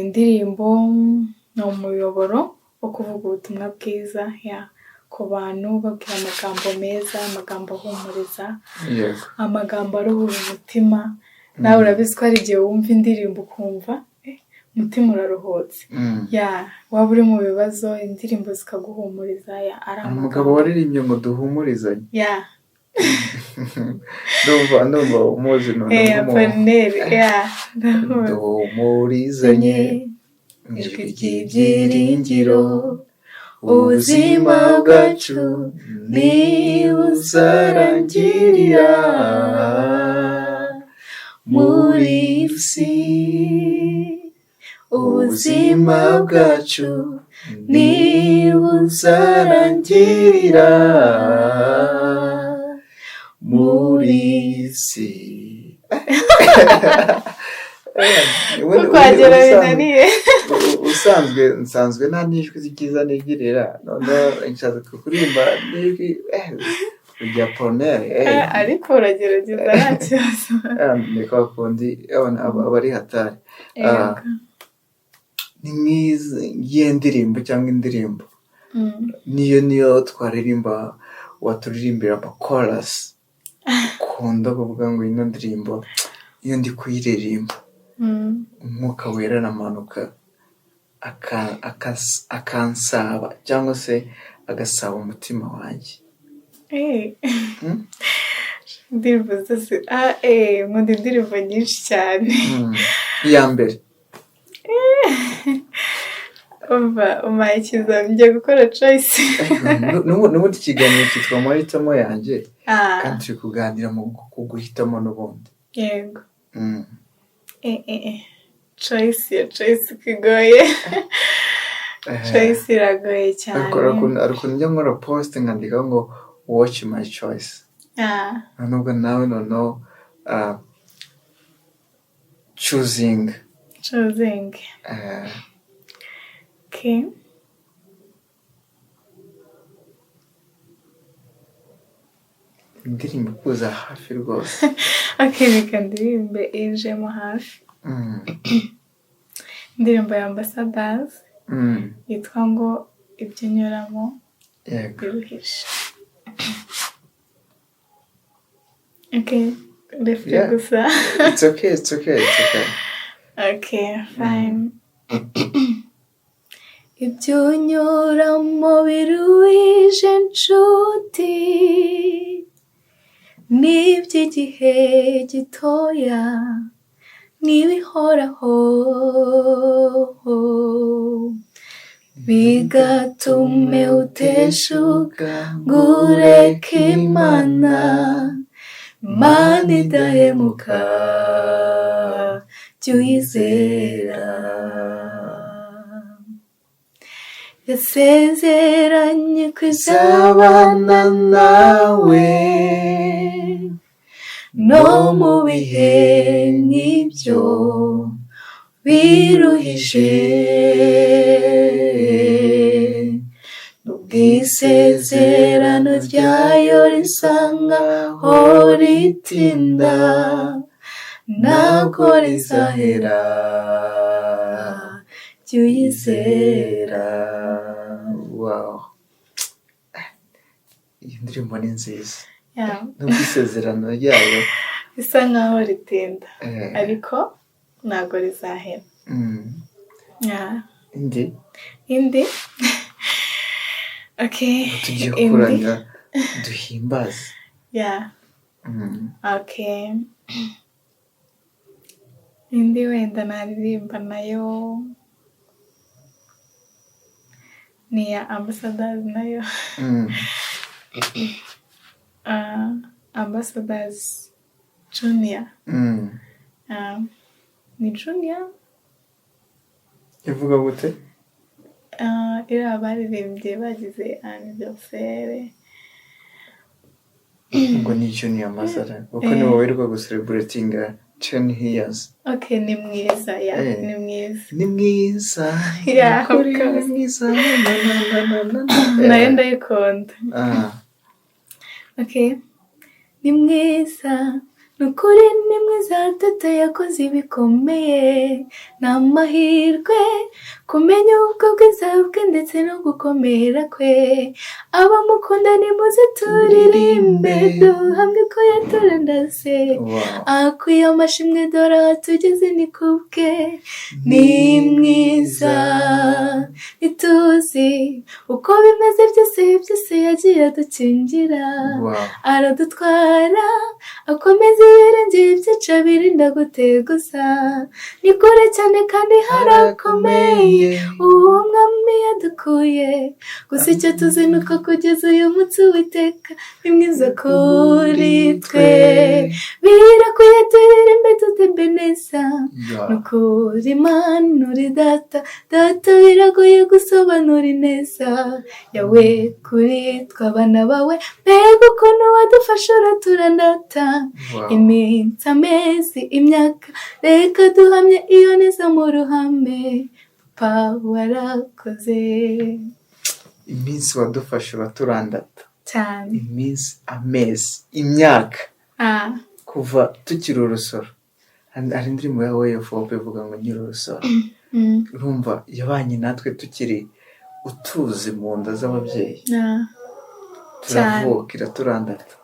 [SPEAKER 2] Indirimbo ni umuyoboro wo kuvuga ubutumwa bwiza ku bantu, babwira amagambo meza, amagambo ahumuriza, amagambo aruhura umutima. Nawe urabizi ko hari igihe wumva indirimbo ukumva umutima uraruhutse. Waba uri mu bibazo, indirimbo zikaguhumuriza. Ari
[SPEAKER 1] umugabo waririmbye ngo duhumurizanye. Ndumva umuzi
[SPEAKER 2] Apolineri.
[SPEAKER 1] Duhumurizanye ijwi ry'ibyiringiro, ubuzima bwacu ntibuzarangirira muri isi. Ubuzima bwacu ntibuzarangirira muri isi.
[SPEAKER 2] Kwagera binaniye.
[SPEAKER 1] Nsanzwe nta n'ijwi ryiza nigirira, noneho nshaka kuririmba n'ijwi rya Apolineri.
[SPEAKER 2] Ariko uragerageza nta kibazo.
[SPEAKER 1] Ni kwa kundi abari hatari. Ni nk'iyi ndirimbo cyangwa indirimbo niyo twaririmba waturirimbira amakorasi. Ukunda kuvuga ngo ino ndirimbo iyo ndi kuyiririmba umwuka wera aramanuka akansaba cyangwa se agasaba umutima wanjye.
[SPEAKER 2] Indirimbo zose nkunda indirimbo nyinshi cyane.
[SPEAKER 1] Iya mbere
[SPEAKER 2] umpaye ikizami ngiye gukora choice.
[SPEAKER 1] n'ubundi ikiganiro cyitwa amahitamo yanjye, kandi turi kuganira mu guhitamo n'ubundi.
[SPEAKER 2] Yego. Choice kigoye. Choice iragoye cyane.
[SPEAKER 1] Ariko njya nkora post nkandika ngo watch my choice. Nubwo nawe noneho choosing. Okay. Indirimbo kuza hafi rwose.
[SPEAKER 2] Reka ndirimbe ijemo hafi. Indirimbo ya Ambassadors yitwa ngo ibyo nyuramo biruhishe. Refre gusa.
[SPEAKER 1] It's okay.
[SPEAKER 2] Okay, fine. Ibyo nyuramo biruhije nshuti, n'iby'igihe gitoya n'ibihoraho, bigatume uteshuka ngo ureke Imana idahemuka, jya uyizera. Yasezeranye ko izabana nawe no mu bihe nk'ibyo biruhije, n'ubwisezerano ryayo risa nkaho ritinda, ntabwo rizahera, jya uyizera.
[SPEAKER 1] Wow, iyi ndirimbo ni nziza. Nubwo isezerano ryayo
[SPEAKER 2] bisa nkaho ritinda ariko ntabwo rizahera. Indi okay,
[SPEAKER 1] tugiye kuramya duhimbaze.
[SPEAKER 2] Okay, indi wenda naririmba nayo ni ya Ambassadors nayo. Ambassadors Junior. Ni Junior
[SPEAKER 1] ivuga gute?
[SPEAKER 2] Iriya baririmbye bagize anniversaire.
[SPEAKER 1] Ngo ni Junior Masara kuko ni wowe wirirwa gucelebratinga 10 years.
[SPEAKER 2] Okay, ni mwiza. Ni mwiza.
[SPEAKER 1] Ni mwiza.
[SPEAKER 2] Ni mwiza. Nayo ndayikunda. Okay. Ni mwiza nukuri ni mwiza tata yakoze ibikomeye ni amahirwe kumenya ubwo bwiza bwe ndetse no gukomera kwe abamukunda nimuze turirimbe duhamye ko yaturandase akwiye amashimwe dore tugeze ni kubwe ni mwiza ntituzi uko bimeze byose yagiye adukingira aradutwara akomeza ibirenge byica birinda guteguza ni kure cyane kandi harakomeye uwo mwami yadukuye gusa icyo tuzi ni uko kugeza uyu munsi witeka ni mwiza kuri twe birakwiye turirimbe tutembe neza nukuri Imana uri data biragoye gusobanura ineza yawe kuri tw'abana bawe mbega ukuntu wadufasha uraturandata iminsi amezi imyaka reka duhamye iyo neza mu ruhame papa warakoze
[SPEAKER 1] iminsi wadufasha uraturandata
[SPEAKER 2] cyane
[SPEAKER 1] iminsi amezi imyaka kuva tukiri urusoro hari indirimbo ya Way of Hope ivuga ngo nyiri urusoro urumva yabanye natwe tukiri utuzi mu nda z'ababyeyi turavuka iraturandata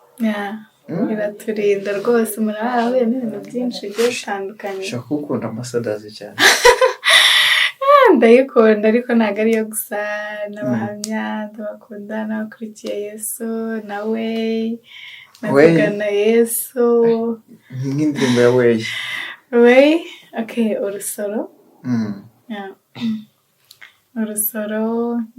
[SPEAKER 2] iraturinda rwose murahawe n'ibintu byinshi bigiye bitandukanye
[SPEAKER 1] ushaka gukunda amasadazi cyane
[SPEAKER 2] ndayikunda ariko ntabwo ariyo gusa n'abahamya ndabakunda n'abakurikiye Yesu nawe natugana Yesu
[SPEAKER 1] nk'indirimbo ya
[SPEAKER 2] Way okay urusoro urusoro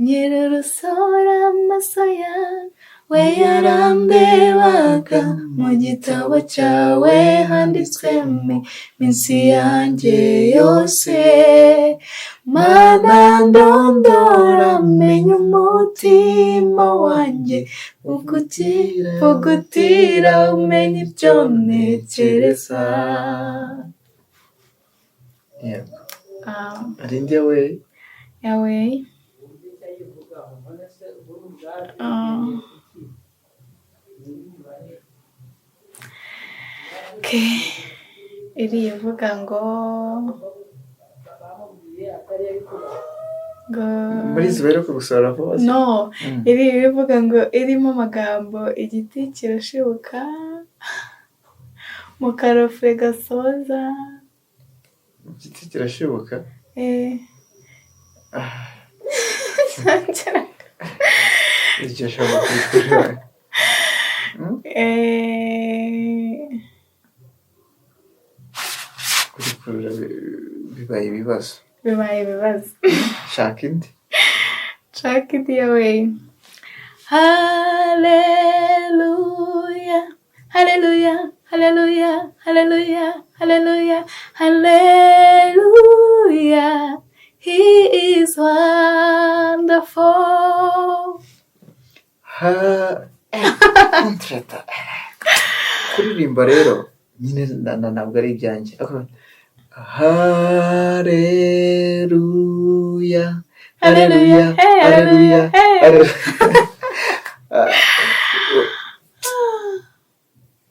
[SPEAKER 2] nyiri urusoro amaso yawe yarandebaga mu gitabo cyawe handitswemo iminsi yanjye yose mana ndondora menya umutima wanjye uvugutira umenya ibyo ntekereza
[SPEAKER 1] hari indi Way
[SPEAKER 2] Way iriya ivuga ngo
[SPEAKER 1] muri izi bari kugusora vuba
[SPEAKER 2] no iriya ivuga ngo irimo amagambo igiti kirashibuka mu karofure gasoza
[SPEAKER 1] igiti kirashibuka iryo shaka kurikurira kurikurira bibaye ibibazo shaka indi
[SPEAKER 2] ya Way haleluya haleluya haleluya haleluya haleluya haleluya he is wonderful
[SPEAKER 1] kuririmba rero nyine ntabwo ari ibyanjye haleluya haleluya haleluya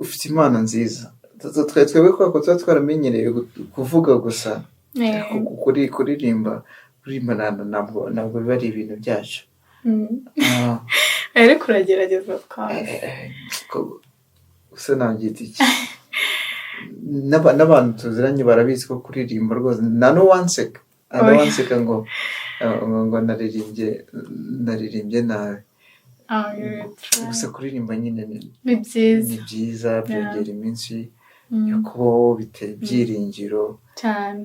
[SPEAKER 1] ufite impano nziza twebwe ko tuba twaramenyereye kuvuga gusa kuririmba ntabwo biba ari ibintu byacu
[SPEAKER 2] ariko uragerageza
[SPEAKER 1] gusa nabyita iki n'abantu tuziranye barabizi ko kuririmba rwose nta n'uwanseka ngo naririmbye nabi gusa kuririmba nyine
[SPEAKER 2] ni
[SPEAKER 1] byiza byongera iminsi yo kubaho bitera ibyiringiro
[SPEAKER 2] cyane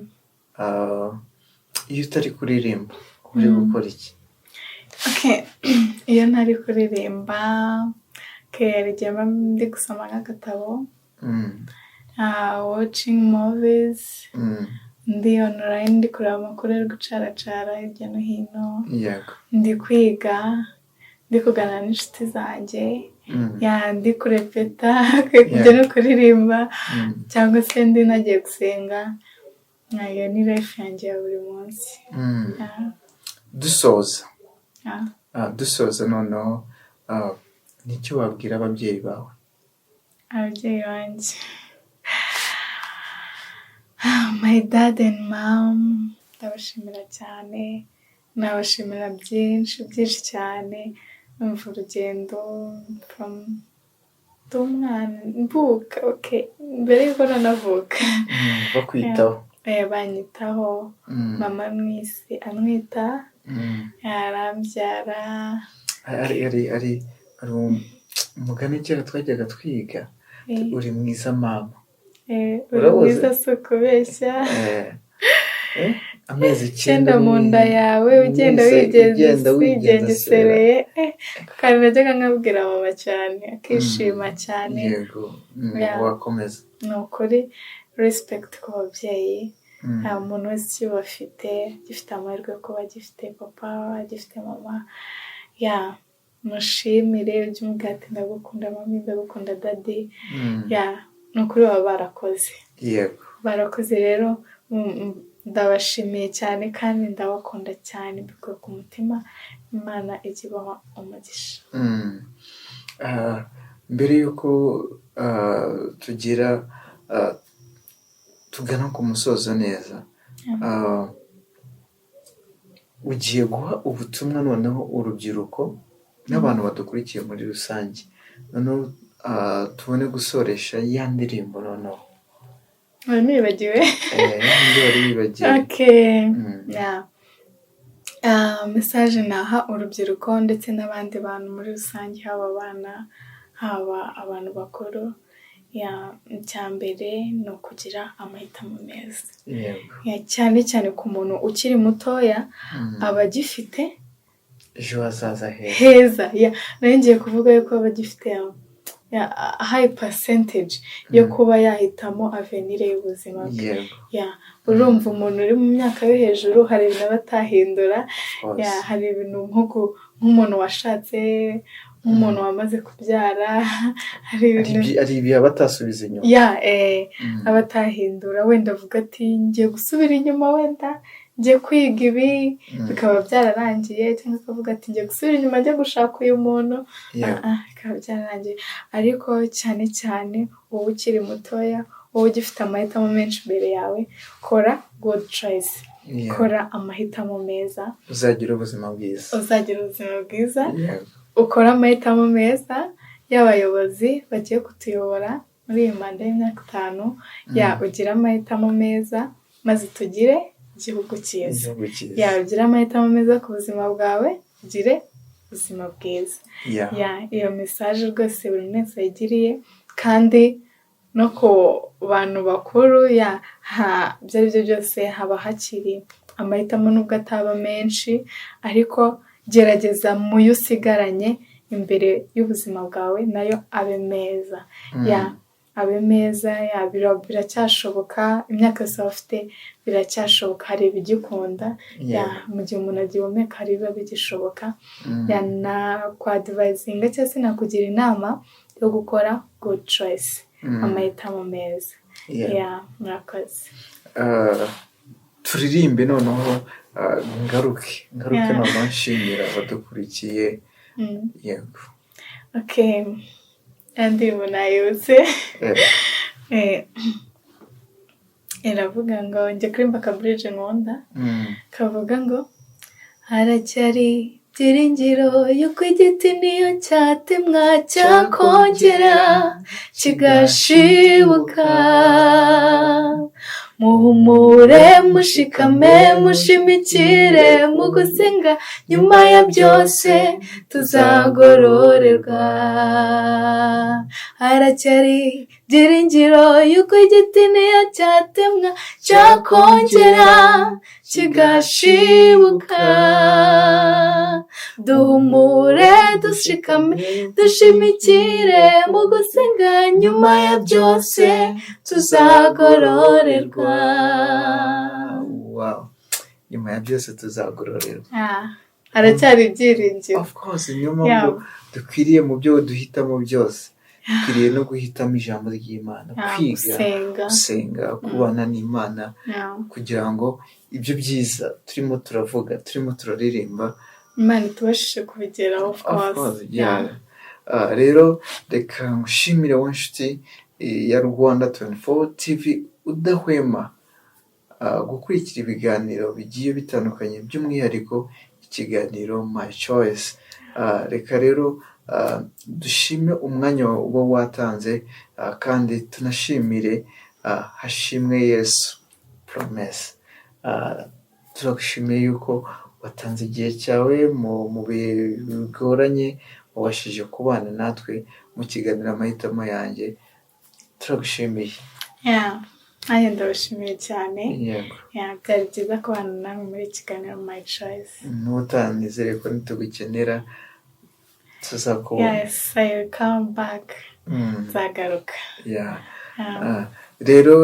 [SPEAKER 1] iyo utari kuririmba uri gukora iki
[SPEAKER 2] iyo ntari kuririmba hari igihe mba ndi gusoma nk'agatabo watching movies ndi online ndi kureba amakuru ari gucaracara hirya no hino ndi kwiga ndi kuganira n'inshuti zanjye ndi kurepeta kujya no kuririmba cyangwa se ndi nagiye gusenga iyo ni life yanjye ya buri munsi
[SPEAKER 1] dusoza noneho nicyo wabwira ababyeyi bawe
[SPEAKER 2] ababyeyi banjye my dad and mom ndabashimira cyane, nabashimira byinshi cyane, numva urugendo from umwana mvuka mbere yuko nanavuka
[SPEAKER 1] bakwitaho
[SPEAKER 2] banyitaho, mama mwisi amwita, yarambyara.
[SPEAKER 1] ari umugani kera twajyaga twiga, uri mwiza mama,
[SPEAKER 2] uri mwiza si ukubeshya,
[SPEAKER 1] amezi
[SPEAKER 2] 9 mu nda yawe ugenda wigengesereye, kandi najyaga nkabwira mama cyane akishima cyane.
[SPEAKER 1] Yego, wakomeza.
[SPEAKER 2] Ni ukuri respect ku babyeyi, nta muntu wese ukibafite gifite amahirwe yo kuba gifite papa, gifite mama. Mushimire, ujye umubwira ati ndagukunda mami, ndagukunda daddy. Ni ukuri baba barakoze.
[SPEAKER 1] Yego,
[SPEAKER 2] barakoze rero, ndabashimiye cyane kandi ndabakunda cyane mbikuye ku mutima. Imana ijye ibaha umugisha.
[SPEAKER 1] Mbere yuko tugira tugana ku musozo neza, ugiye guha ubutumwa noneho urubyiruko n'abantu badukurikiye muri rusange, noneho tubone gusoresha ya ndirimbo noneho.
[SPEAKER 2] Nibagiwe. Message naha urubyiruko ndetse n'abandi bantu muri rusange, haba abana haba abantu bakuru, icyambere ni ukugira amahitamo meza. Cyane cyane ku muntu ukiri mutoya, aba agifite
[SPEAKER 1] ejo hazaza
[SPEAKER 2] heza. Nari ngiye kuvuga yuko aba agifite high percentage yo kuba yahitamo avenir y'ubuzima bwe. Urumva umuntu uri mu myaka yo hejuru hari ibintu batahindura, hari ibintu nk'umuntu washatse, nk'umuntu wamaze kubyara, hari
[SPEAKER 1] ibihe batasubiza inyuma,
[SPEAKER 2] abatahindura. Wenda avuga ati ngiye gusubira inyuma, wenda ngiye kwiga ibi, bikaba byararangiye, cyangwa akavuga ati ngiye gusubira inyuma njye gushaka uyu muntu, bikaba byararangiye. Ariko cyane cyane wowe ukiri mutoya, wowe ugifite amahitamo menshi imbere yawe, kora good choice, kora amahitamo meza,
[SPEAKER 1] uzagira ubuzima bwiza.
[SPEAKER 2] Ukora amahitamo meza y'abayobozi bagiye kutuyobora muri iyi manda y'imyaka 5, ugira amahitamo meza maze tugire igihugu cyiza. Ugira amahitamo meza ku buzima bwawe, ugire ubuzima bwiza. Iyo message rwose buri wese ayigiriye, kandi no ku bantu bakuru, ibyo ari byo byose haba hakiri amahitamo nubwo ataba menshi, ariko gerageza muyo usigaranye imbere y'ubuzima bwawe nayo abe meza. Abe meza, biracyashoboka, imyaka yose bafite biracyashoboka, hari ibigikunda. Mu gihe umuntu agihumeka hari biba bigishoboka. Nakwadvisinga cyangwa se nakugira inama yo gukora good choice, amahitamo meza. Murakoze.
[SPEAKER 1] Turirimbe noneho, ngaruke noneho nshimira abadukurikiye. Yego.
[SPEAKER 2] Andi munayutse. Iravuga ngo njye kurimba akabridge nkunda, kavuga ngo haracyari byiringiro yuko igiti niyo cyatemwa cyakongera kigashibuka. Muhumure, mushikame, mushimikire mu gusenga, nyuma ya byose tuzagororerwa. Haracyari byiringiro yuko igiti niyo cyatemwa cyakongera kigashibuka. Duhumure, dushikame, dushimikire mu gusenga, nyuma ya byose tuzagororerwa.
[SPEAKER 1] Nyuma ya byose tuzagororerwa.
[SPEAKER 2] Haracyari ibyiringiro.
[SPEAKER 1] Of course, niyo mpamvu dukwiriye mu byo duhitamo byose, dukwiriye no guhitamo ijambo ry'Imana, kwiga, gusenga, kubana n'Imana, kugira ngo ibyo byiza turimo turavuga, turimo turaririmba,
[SPEAKER 2] Imana itubashije kubigeraho. Of course.
[SPEAKER 1] Rero reka ngushimire wa nshuti ya Rwanda 24 TV udahwema gukurikira ibiganiro bigiye bitandukanye by'umwihariko ikiganiro My Choice. Reka rero dushime umwanya uba watanze kandi tunashimire Hashimwe Yesu Promesse. Turagushimiye yuko watanze igihe cyawe mu bihe bigoranye, wabashije kubana natwe mu kiganiro amahitamo yanjye. Turagushimiye.
[SPEAKER 2] nanjye ndabashimiye cyane.
[SPEAKER 1] Yego.
[SPEAKER 2] Byari byiza kubana namwe muri kiganiro My Choice.
[SPEAKER 1] N'utanizere ko nitugukenera tuzakubona.
[SPEAKER 2] Yes, I will come back. Nzagaruka.
[SPEAKER 1] Rero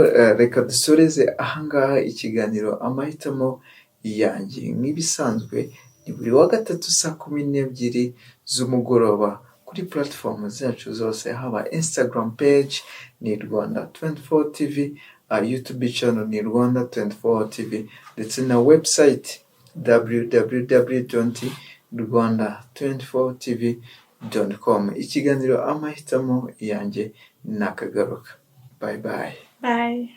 [SPEAKER 1] reka dusoreze ahangaha ikiganiro amahitamo yanjye. Nk'ibisanzwe ni buri wa gatatu 12:00 z'umugoroba kuri platform zacu zose, haba Instagram page ni Rwanda24TV, YouTube channel ni Rwanda24TV, ndetse na website www.rwanda24tv.com. Ikiganiro amahitamo yanjye nakagaruka. Bye bye.
[SPEAKER 2] Bye.